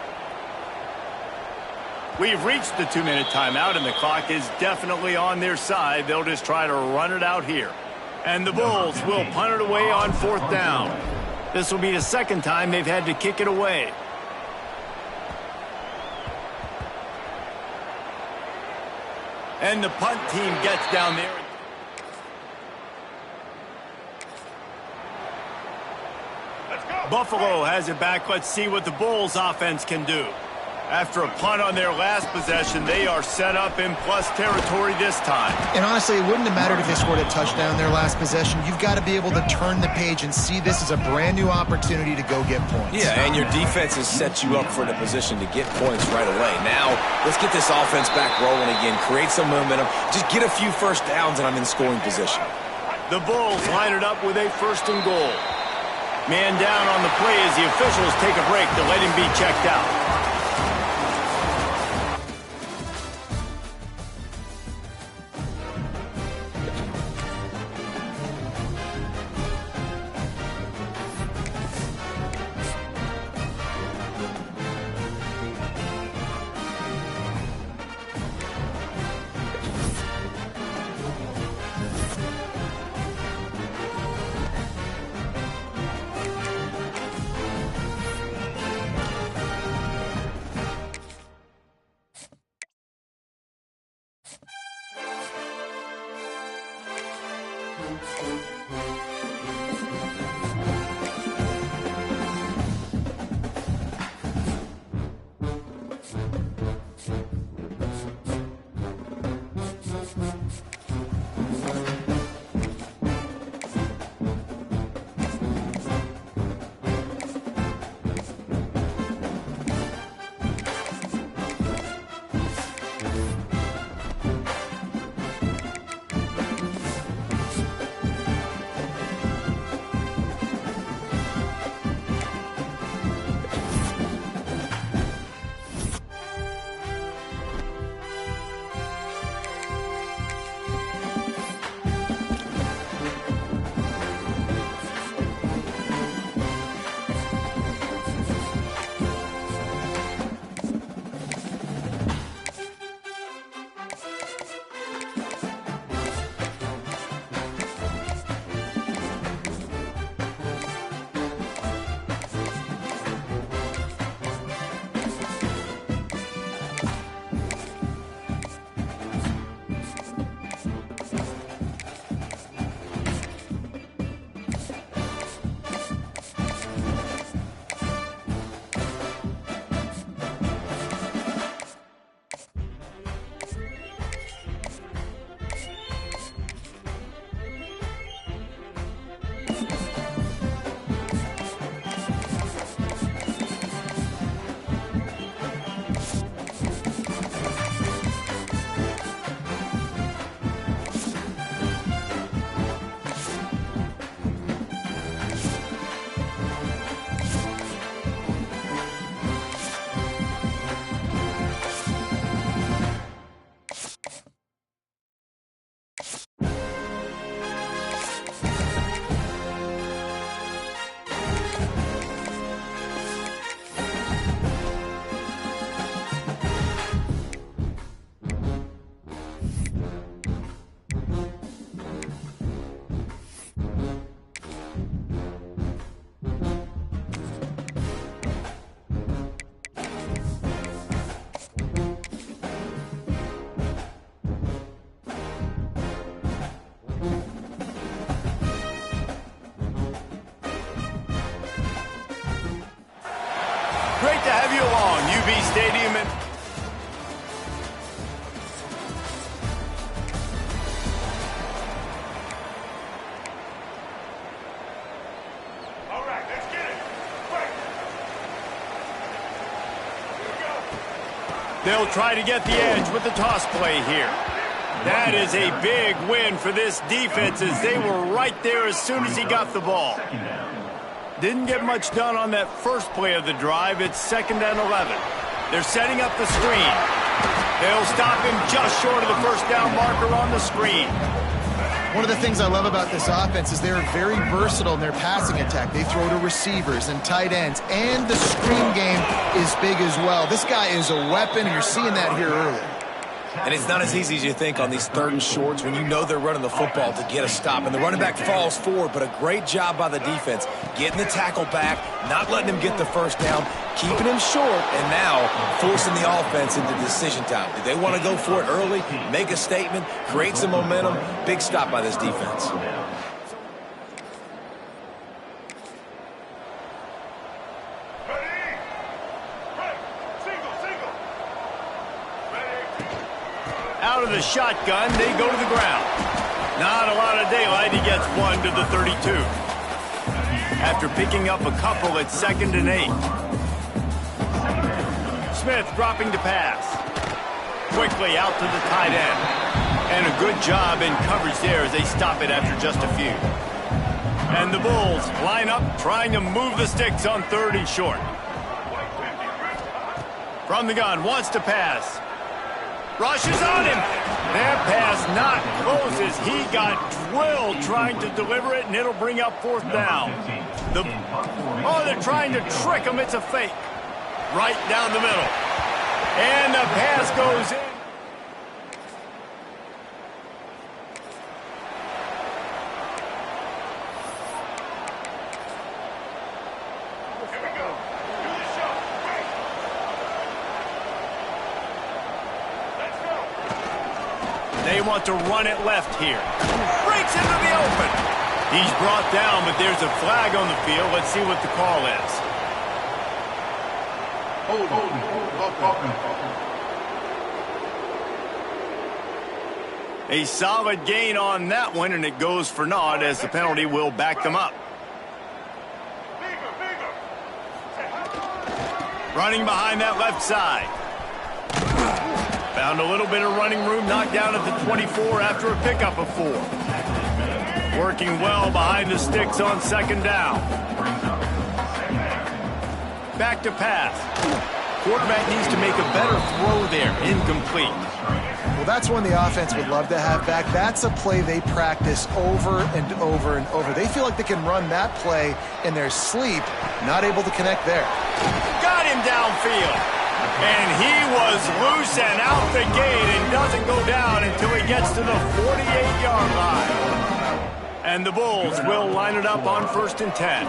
We've reached the 2-minute timeout, and the clock is definitely on their side. They'll just try to run it out here. And the Bulls will punt it away on 4th down. This will be the 2nd time they've had to kick it away. And the punt team gets down there. Buffalo has it back. Let's see what the Bulls offense can do. After a punt on their last possession, they are set up in plus territory this time. And honestly, it wouldn't have mattered if they scored a touchdown in their last possession. You've got to be able to turn the page and see this as a brand new opportunity to go get points. Yeah, and your defense has set you up for the position to get points right away. Now, let's get this offense back rolling again, create some momentum, just get a few first downs, and I'm in scoring position. The Bulls line it up with a 1st and goal. Man down on the play as the officials take a break to let him be checked out. from UB Stadium. All right, let's get it. Quick. They'll try to get the edge with the toss play here. That is a big win for this defense as they were right there as soon as he got the ball. Didn't get much done on that first play of the drive. It's 2nd and 11. They're setting up the screen. They'll stop him just short of the first down marker on the screen. One of the things I love about this offense is they're very versatile in their passing attack. They throw to receivers and tight ends, and the screen game is big as well. This guy is a weapon, and you're seeing that here early. And it's not as easy as you think on these 3rd and shorts when you know they're running the football to get a stop. And the running back falls forward, but a great job by the defense getting the tackle back, not letting him get the first down, keeping him short, and now forcing the offense into decision time. Do they want to go for it early, make a statement, create some momentum? Big stop by this defense. Out of the shotgun, they go to the ground. Not a lot of daylight. He gets 1 to the 32. After picking up a couple at 2nd and 8. Smith dropping to pass. Quickly out to the tight end. And a good job in coverage there as they stop it after just a few. And the Bulls line up trying to move the sticks on 3rd and short. From the gun, wants to pass. Rushes on him. That pass not close as he got drilled trying to deliver it, and it'll bring up 4th down. They're trying to trick him. It's a fake. Right down the middle. And the pass goes in. They want to run it left here. Breaks into the open. He's brought down, but there's a flag on the field. Let's see what the call is. A solid gain on that one, and it goes for naught as the penalty will back them up. Running behind that left side. Found a little bit of running room, knocked down at the 24 after a pickup of 4. Working well behind the sticks on 2nd down. Back to pass. Quarterback needs to make a better throw there. Incomplete. Well, that's one the offense would love to have back. That's a play they practice over and over and over. They feel like they can run that play in their sleep, not able to connect there. Got him downfield. And he was loose and out the gate and doesn't go down until he gets to the 48-yard line. And the Bulls will line it up on 1st and 10.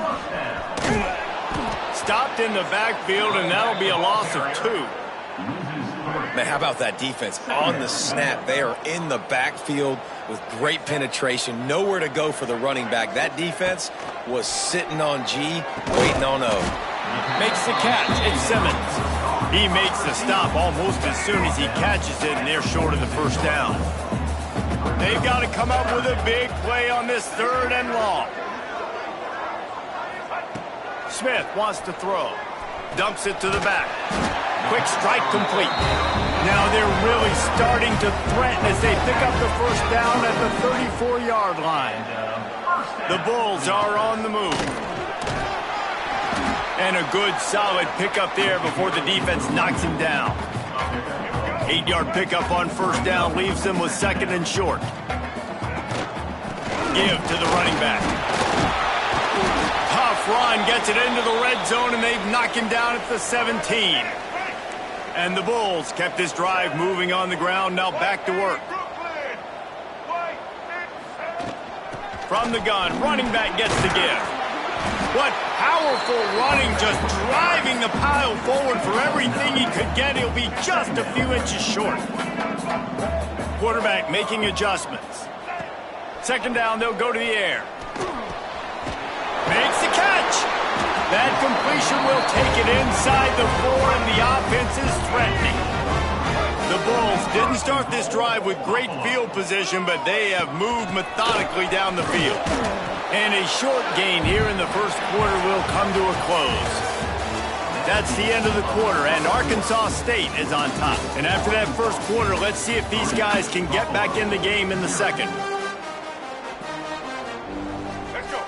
Stopped in the backfield, and that'll be a loss of 2. Man, how about that defense? On the snap, they are in the backfield with great penetration. Nowhere to go for the running back. That defense was sitting on G, waiting on O. Makes the catch. It's Simmons. He makes the stop almost as soon as he catches it, and they're short of the first down. They've got to come up with a big play on this 3rd and long. Smith wants to throw. Dumps it to the back. Quick strike complete. Now they're really starting to threaten as they pick up the first down at the 34-yard line. The Bulls are on the move. And a good, solid pickup there before the defense knocks him down. 8-yard pickup on first down leaves them with 2nd and short. Give to the running back. Tough run, gets it into the red zone, and they've knocked him down at the 17. And the Bulls kept this drive moving on the ground, now back to work. From the gun, running back gets the give. What powerful running, just driving the pile forward for everything he could get. He'll be just a few inches short. Quarterback making adjustments. 2nd down, they'll go to the air. Makes the catch. That completion will take it inside the 4, and the offense is threatening. The Bulls didn't start this drive with great field position, but they have moved methodically down the field. And a short gain here in the first quarter will come to a close. That's the end of the quarter, and Arkansas State is on top. And after that first quarter, let's see if these guys can get back in the game in the second.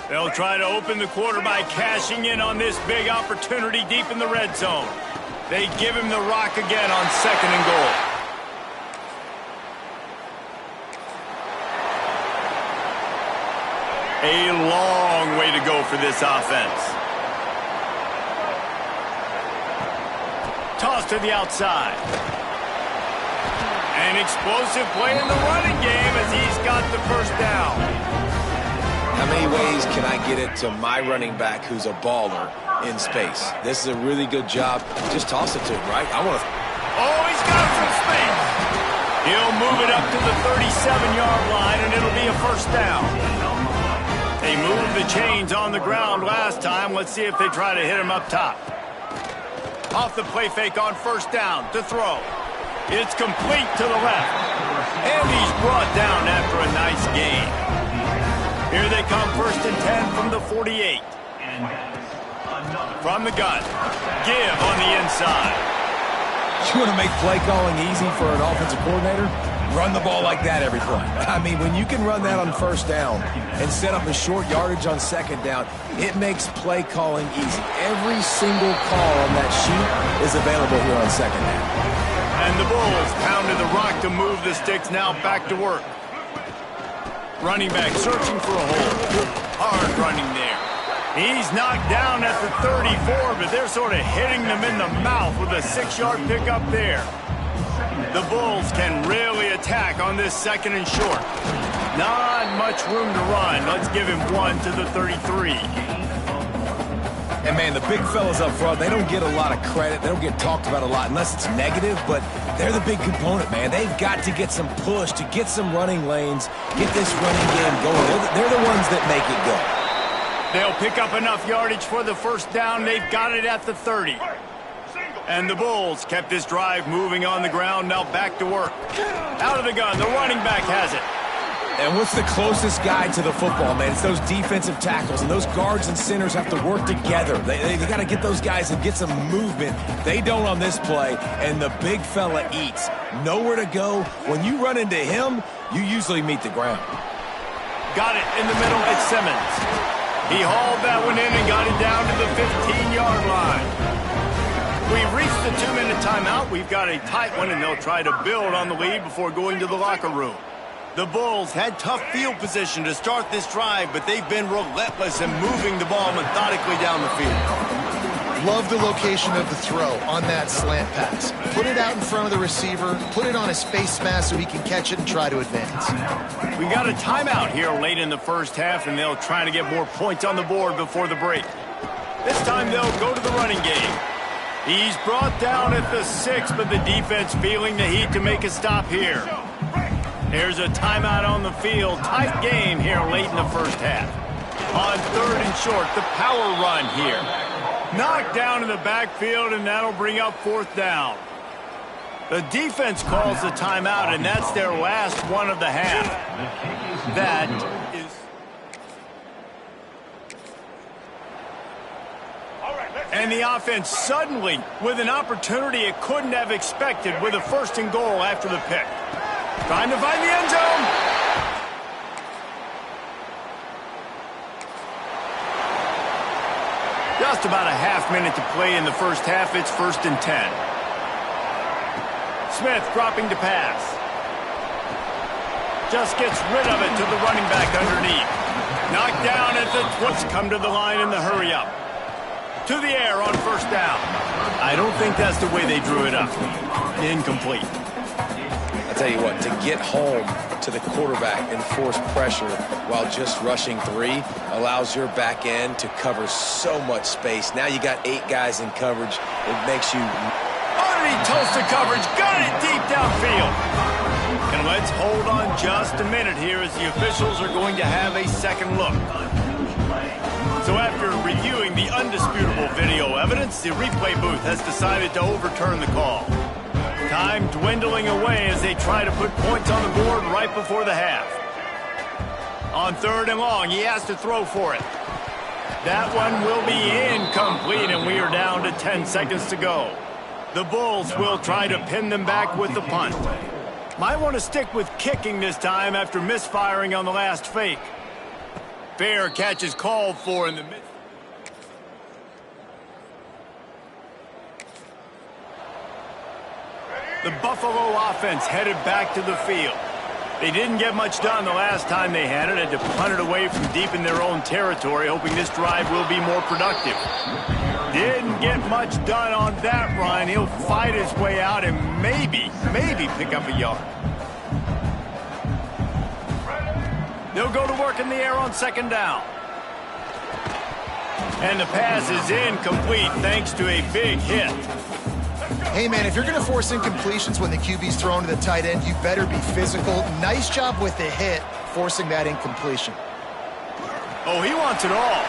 They'll try to open the quarter by cashing in on this big opportunity deep in the red zone. They give him the rock again on 2nd and goal. A long way to go for this offense. Toss to the outside. An explosive play in the running game as he's got the first down. How many ways can I get it to my running back who's a baller in space? This is a really good job. Just toss it to him, right? I want to... Oh, he's got some space. He'll move it up to the 37-yard line, and it'll be a first down. They moved the chains on the ground last time. Let's see if they try to hit him up top. Off the play fake on first down to throw. It's complete to the left. And he's brought down after a nice gain. Here they come, 1st and 10 from the 48. From the gun. Give on the inside. You want to make play calling easy for an offensive coordinator? Run the ball like that every play. I mean, when you can run that on first down and set up a short yardage on 2nd down, it makes play calling easy. Every single call on that sheet is available here on 2nd down. And the Bulls pounded the rock to move the sticks, now back to work. Running back searching for a hole. Hard running there. He's knocked down at the 34, but they're sort of hitting them in the mouth with a 6-yard pickup there. The Bulls can really attack on this 2nd and short. Not much room to run. Let's give him 1 to the 33. And, man, the big fellas up front, they don't get a lot of credit. They don't get talked about a lot unless it's negative, but they're the big component, man. They've got to get some push, to get some running lanes, get this running game going. They're the ones that make it go. They'll pick up enough yardage for the first down. They've got it at the 30. And the Bulls kept this drive moving on the ground, now back to work. Out of the gun, the running back has it. And what's the closest guy to the football, man? It's those defensive tackles, and those guards and centers have to work together. They got to get those guys and get some movement. They don't on this play, and the big fella eats. Nowhere to go. When you run into him, you usually meet the ground. Got it in the middle, it's Simmons. He hauled that one in and got it down to the 15-yard line. We've reached the 2-minute timeout. We've got a tight one, and they'll try to build on the lead before going to the locker room. The Bulls had tough field position to start this drive, but they've been relentless in moving the ball methodically down the field. Love the location of the throw on that slant pass. Put it out in front of the receiver, put it on a space mask so he can catch it and try to advance. We got a timeout here late in the first half, and they'll try to get more points on the board before the break. This time they'll go to the running game. He's brought down at the 6, but the defense feeling the heat to make a stop here. There's a timeout on the field. Tight game here late in the first half. On 3rd and short, the power run here. Knocked down in the backfield, and that'll bring up 4th down. The defense calls the timeout, and that's their last one of the half. That is... And the offense suddenly with an opportunity it couldn't have expected with a 1st and goal after the pick. Trying to find the end zone. Just about a half-minute to play in the first half. It's 1st and 10. Smith dropping to pass. Just gets rid of it to the running back underneath. Knocked down at the 20. Come to the line in the hurry-up. To the air on 1st down. I don't think that's the way they drew it up. Incomplete. I'll tell you what, to get home to the quarterback and force pressure while just rushing 3 allows your back end to cover so much space. Now you got 8 guys in coverage. It makes you... Underneath toasted coverage. Got it deep downfield. And let's hold on just a minute here as the officials are going to have a second look. So after reviewing the undisputable video evidence, the replay booth has decided to overturn the call. Time dwindling away as they try to put points on the board right before the half. On 3rd and long, he has to throw for it. That one will be incomplete, and we are down to 10 seconds to go. The Bulls will try to pin them back with the punt. Might want to stick with kicking this time after misfiring on the last fake. Fair catch is called for in the mid. The Buffalo offense headed back to the field. They didn't get much done the last time they had it. Had to punt it away from deep in their own territory, hoping this drive will be more productive. Didn't get much done on that run. He'll fight his way out and maybe pick up a yard. They'll go to work in the air on 2nd down. And the pass is incomplete thanks to a big hit. Hey, man, if you're going to force incompletions when the QB's thrown to the tight end, you better be physical. Nice job with the hit, forcing that incompletion. Oh, he wants it all.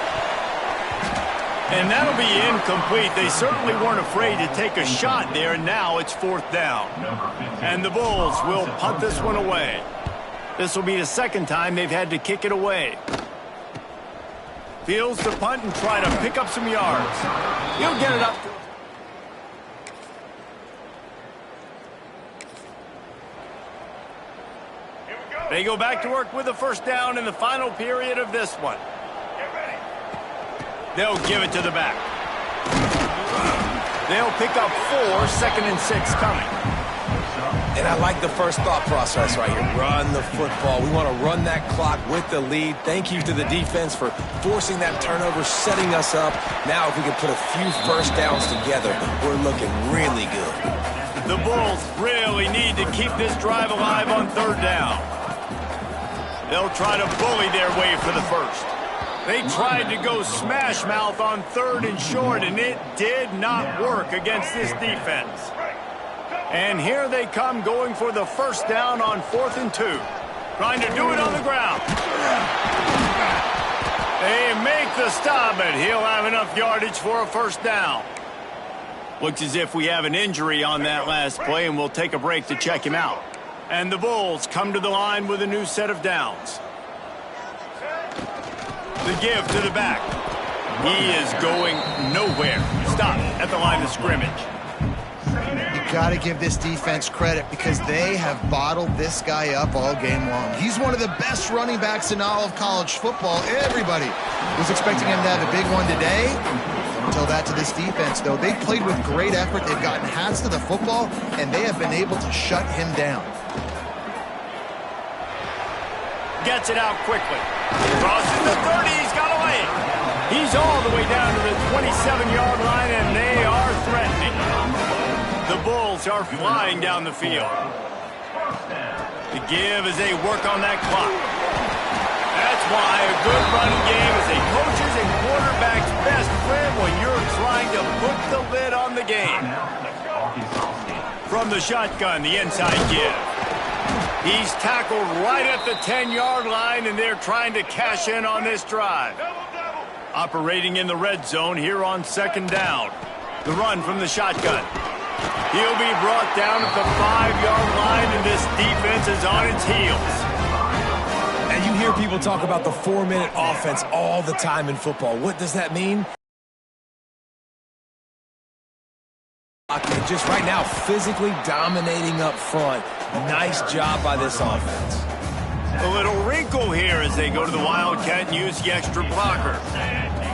And that'll be incomplete. They certainly weren't afraid to take a shot there, and now it's 4th down. And the Bulls will punt this one away. This will be the 2nd time they've had to kick it away. Fields the punt and try to pick up some yards. He'll get it up. They go back to work with a 1st down in the final period of this one. They'll give it to the back. They'll pick up 4, 2nd and 6 coming. And I like the first thought process right here. Run the football. We want to run that clock with the lead. Thank you to the defense for forcing that turnover, setting us up. Now if we can put a few 1st downs together, we're looking really good. The Bulls really need to keep this drive alive on 3rd down. They'll try to bully their way for the 1st. They tried to go smash mouth on 3rd and short, and it did not work against this defense. And here they come going for the 1st down on 4th and 2. Trying to do it on the ground. They make the stop, but he'll have enough yardage for a 1st down. Looks as if we have an injury on that last play, and we'll take a break to check him out. And the Bulls come to the line with a new set of downs. The give to the back. He is going nowhere. Stop at the line of scrimmage. You got to give this defense credit because they have bottled this guy up all game long. He's one of the best running backs in all of college football. Everybody was expecting him to have a big one today. Until that to this defense, though. They played with great effort. They've gotten hats to the football, and they have been able to shut him down. Gets it out quickly. Crosses the 30. He's got away. He's all the way down to the 27-yard line, and they are threatening. The Bulls are flying down the field. The give as they work on that clock. That's why a good running game is a coach's and quarterback's best friend when you're trying to put the lid on the game. From the shotgun, the inside give. He's tackled right at the 10-yard line, and they're trying to cash in on this drive. Operating in the red zone here on 2nd down. The run from the shotgun. He'll be brought down at the 5-yard line, and this defense is on its heels. And you hear people talk about the 4-minute offense all the time in football. What does that mean? Just right now, physically dominating up front. Nice job by this offense. A little wrinkle here as they go to the Wildcat and use the extra blocker.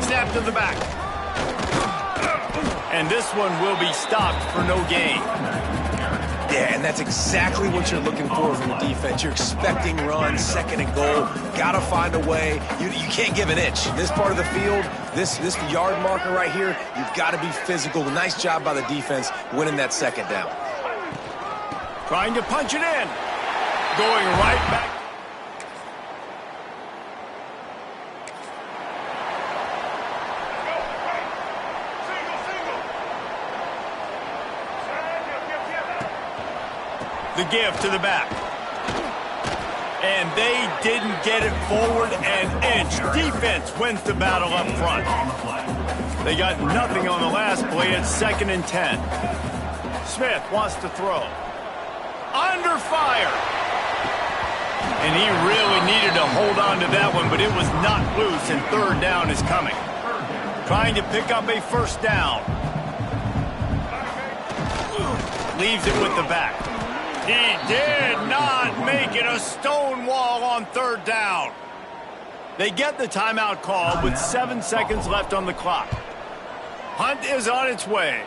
Snap to the back. And this one will be stopped for no gain. Yeah, and that's exactly what you're looking for from the defense. You're expecting runs, 2nd and goal. Got to find a way. You can't give an inch. This part of the field, this yard marker right here, you've got to be physical. Nice job by the defense winning that 2nd down. Trying to punch it in. Going right back. The give to the back. And they didn't get it forward an inch. Defense wins the battle up front. They got nothing on the last play. It's 2nd and 10. Smith wants to throw. Under fire. And he really needed to hold on to that one, but it was not loose, and 3rd down is coming. Trying to pick up a 1st down. Leaves it with the back. He did not make it a stone wall on 3rd down. They get the timeout call with 7 seconds left on the clock. Hunt is on its way.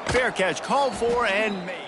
Fair catch called for and made.